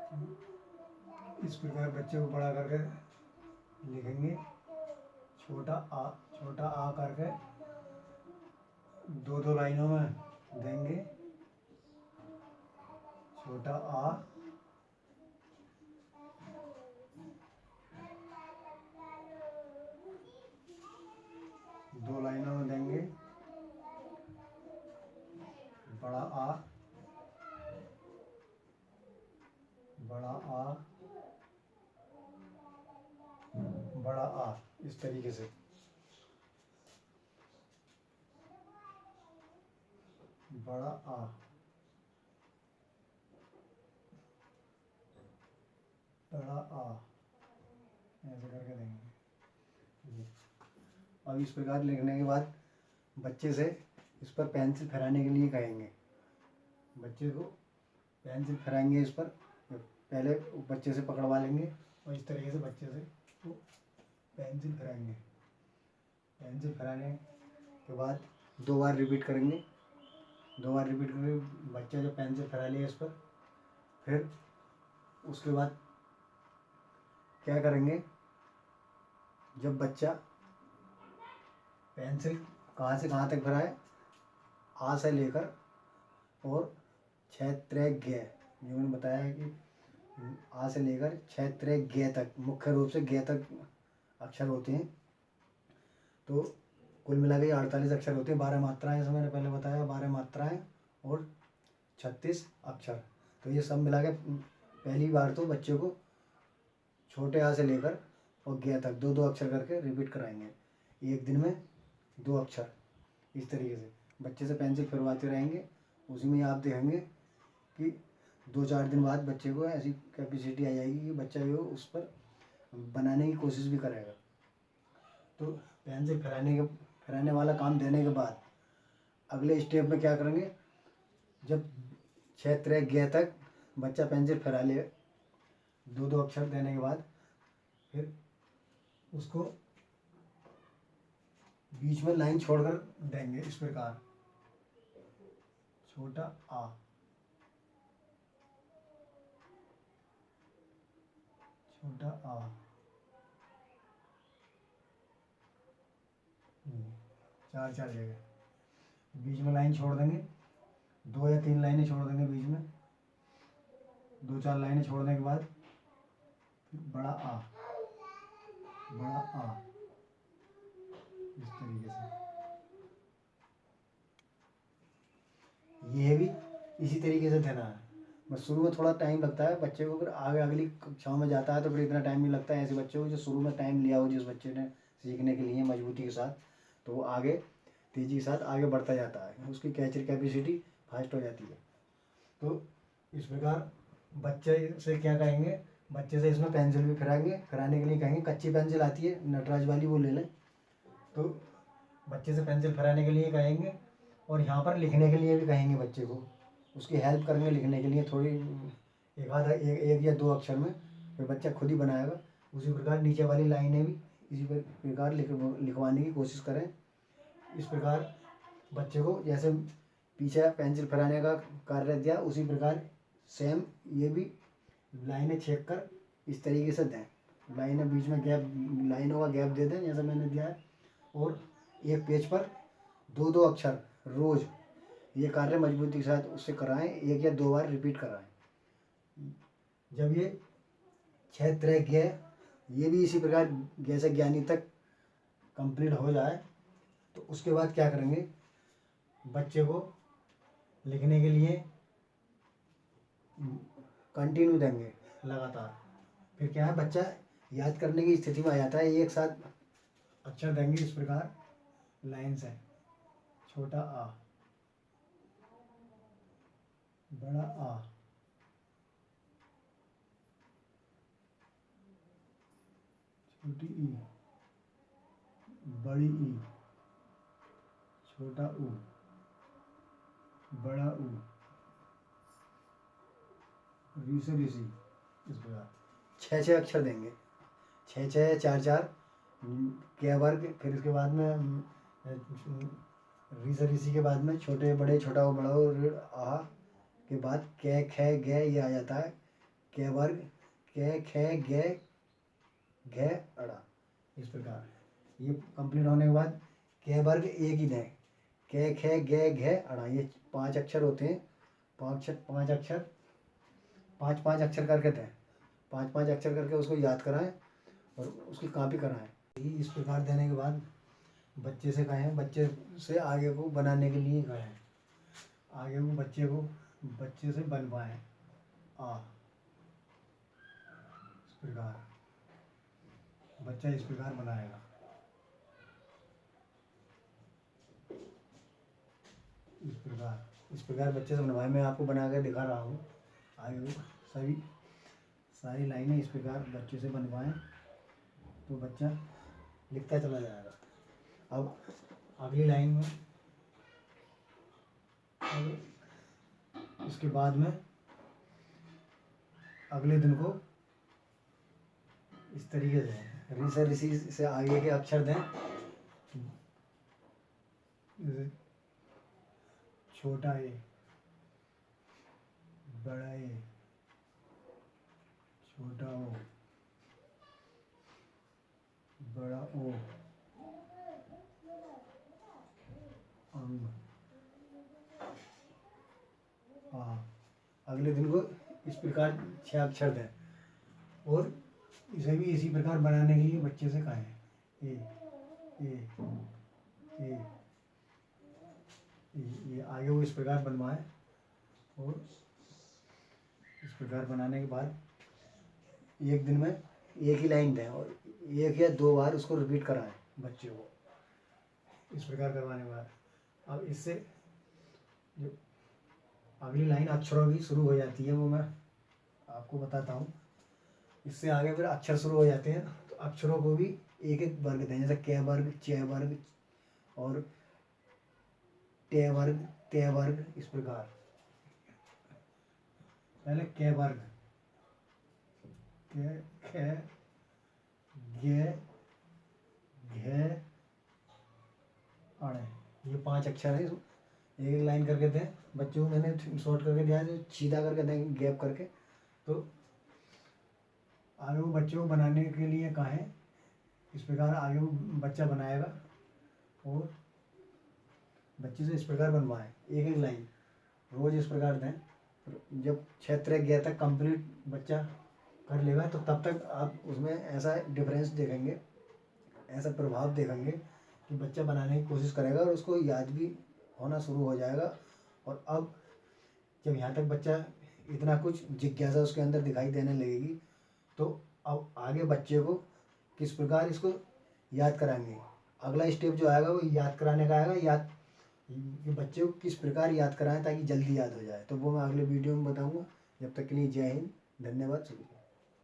इस प्रकार बच्चे को बड़ा करके लिखेंगे। छोटा आ करके दो लाइनों में देंगे। छोटा आ, दो लाइनों में देंगे। बड़ा आ, बड़ा आ, बड़ा आ, इस तरीके से। बड़ा आ, बड़ा आ, ऐसे करके देंगे। अब इस प्रकार लिखने के बाद बच्चे से इस पर पेंसिल फहराने के लिए कहेंगे। बच्चे को पेंसिल फहराएंगे इस पर। पहले बच्चे से पकड़वा लेंगे और इस तरीके से बच्चे से तो पेंसिल फहराएंगे। पेंसिल फहराने के बाद 2 बार रिपीट करेंगे। 2 बार रिपीट करके बच्चा जब पेंसिल फहरा लिया इस पर, फिर उसके बाद क्या करेंगे, जब बच्चा पेंसिल कहाँ से कहाँ तक फहराए, आ से लेकर और 6 त्रे गे, जो मैंने बताया है कि आ से लेकर 6 त्रे गे तक, मुख्य रूप से गे तक अक्षर होते हैं। तो कुल मिला के 48 अक्षर होते हैं। 12 मात्राएं, जैसे मैंने पहले बताया, 12 मात्राएं और 36 अक्षर। तो ये सब मिला के पहली बार तो बच्चे को छोटे आ से लेकर और गे तक 2-2 अक्षर करके रिपीट कराएंगे। एक दिन में 2 अक्षर। इस तरीके से बच्चे से पेंसिल फिरवाते रहेंगे। उसी में आप देखेंगे कि 2-4 दिन बाद बच्चे को ऐसी कैपेसिटी आ जाएगी कि बच्चा जो उस पर बनाने की कोशिश भी करेगा। तो पेंसिल फिराने वाला काम देने के बाद अगले स्टेप में क्या करेंगे, जब 6 त्रे गे तक बच्चा पेंसिल फिरा ले, 2-2 अक्षर देने के बाद फिर उसको बीच में लाइन छोड़कर देंगे इस प्रकार। छोटा आ, छोटा आ, 4 जगह बीच में लाइन छोड़ देंगे। 2 या 3 लाइनें छोड़ देंगे बीच में। 2-4 लाइनें छोड़ने के बाद बड़ा आ, बड़ा आ, इस तरीके से। ये भी इसी तरीके से देना है। बस शुरू में थोड़ा टाइम लगता है बच्चे को, फिर आगे अगली कक्षाओं में जाता है तो फिर इतना टाइम नहीं लगता है। ऐसे बच्चों को जो शुरू में टाइम लिया हो, जिस बच्चे ने सीखने के लिए मजबूती के साथ, तो वो आगे तेज़ी के साथ आगे बढ़ता जाता है, उसकी कैचर कैपेसिटी फास्ट हो जाती है। तो इस प्रकार बच्चे से क्या कहेंगे, बच्चे से इसमें पेंसिल भी फिराएंगे। फिराने के लिए कहेंगे, कच्ची पेंसिल आती है नटराज वाली, वो ले लें। तो बच्चे से पेंसिल फिराने के लिए कहेंगे और यहाँ पर लिखने के लिए भी कहेंगे बच्चे को, उसकी हेल्प करेंगे लिखने के लिए थोड़ी, एक या 2 अक्षर में, फिर बच्चा खुद ही बनाएगा। उसी प्रकार नीचे वाली लाइनें भी इसी प्रकार लिखवाने की कोशिश करें। इस प्रकार बच्चे को जैसे पीछे पेंसिल फिराने का कार्य दिया, उसी प्रकार सेम ये भी लाइनें छेक कर इस तरीके से दें। लाइनें बीच में गैप, लाइनों का गैप दे दें जैसा मैंने दिया है। और एक पेज पर 2-2 अक्षर रोज़ ये कार्य मजबूती के साथ उससे कराएं। 1 या 2 बार रिपीट कराएं। जब ये 6 त्रे गे, ये भी इसी प्रकार गे से ज्ञानी तक कंप्लीट हो जाए, तो उसके बाद क्या करेंगे, बच्चे को लिखने के लिए कंटिन्यू देंगे लगातार। फिर क्या है, बच्चा याद करने की स्थिति में आ जाता है। एक साथ अक्षर देंगे इस प्रकार लाइन से। छोटा आ, बड़ा आ, छोटी ई, बड़ी ई, छोटा ऊ, बड़ा ऊ, री से ऋषि। इस प्रकार 6-6 अक्षर देंगे, 6-6, 4-4 क्या वर्ग। फिर इसके बाद में री से ऋषि के बाद में छोटे बड़े, छोटा वो बड़ा वो, ऋ आ के बाद कै खे गे ये आ जाता है। क वर्ग क ख ग घ अड़ा, इस प्रकार। ये कंप्लीट होने के बाद क वर्ग एक ही दें, क ख ग घ अड़ा, ये 5 अक्षर होते हैं। 5 अक्षर 5 अक्षर करके दें, 5 अक्षर करके उसको याद कराएं और उसकी कॉपी कराएं। इस प्रकार देने के बाद बच्चे से कहें, बच्चे से आगे को बनाने के लिए कहें, आगे को बच्चे से बनवाएं। इस प्रकार बच्चा इस प्रकार बनाएगा। इस प्रकार बच्चे से बनवाएं। मैं आपको बना कर दिखा रहा हूँ। आगे को सारी लाइनें इस प्रकार बच्चे से बनवाएं तो बच्चा लिखता चला जाएगा। अब अगली लाइन में, इसके बाद में अगले दिन को इस तरीके से री से ऋषि से आगे के अक्षर दें। छोटा ए, बड़ा ए, छोटा ओ, बड़ा ओ, अंग आ। अगले दिन को इस प्रकार 6 अक्षर दें और इसे भी इसी प्रकार बनाने के लिए बच्चे से कहें। ए ए ए ये आगे वो इस प्रकार बनवाएं और इस प्रकार बनाने के बाद एक दिन में एक ही लाइन दें और 1 या 2 बार उसको रिपीट कराएं बच्चे को। इस प्रकार करवाने के बाद अब इससे जो अगली लाइन अक्षरों की शुरू हो जाती है वो मैं आपको बताता हूँ। इससे आगे फिर अक्षर शुरू हो जाते हैं तो अक्षरों को भी एक एक वर्ग दें, जैसे क वर्ग, च वर्ग और टे वर्ग, ते वर्ग, इस प्रकार। पहले क वर्ग, क ख ग घ अड़े, ये 5 अक्षर है। एक एक लाइन करके दें बच्चों को। मैंने शॉर्ट करके दिया है, सीधा करके दें गैप करके। तो आगे वो बच्चों को बनाने के लिए कहें। इस प्रकार आगे वो बच्चा बनाएगा और बच्चे से इस प्रकार बनवाएं एक एक लाइन रोज इस प्रकार दें। जब 6 11 तक कंप्लीट बच्चा कर लेगा तो तब तक आप उसमें ऐसा डिफरेंस देखेंगे, ऐसा प्रभाव देखेंगे कि बच्चा बनाने की कोशिश करेगा और उसको याद भी होना शुरू हो जाएगा। और अब जब यहाँ तक बच्चा इतना कुछ जिज्ञासा उसके अंदर दिखाई देने लगेगी तो अब आगे बच्चे को किस प्रकार इसको याद कराएंगे। अगला स्टेप जो आएगा वो याद कराने का आएगा। याद कि बच्चे को किस प्रकार याद कराएं ताकि जल्दी याद हो जाए, तो वो मैं अगले वीडियो में बताऊंगा। जब तक के लिए जय हिंद, धन्यवाद सभी।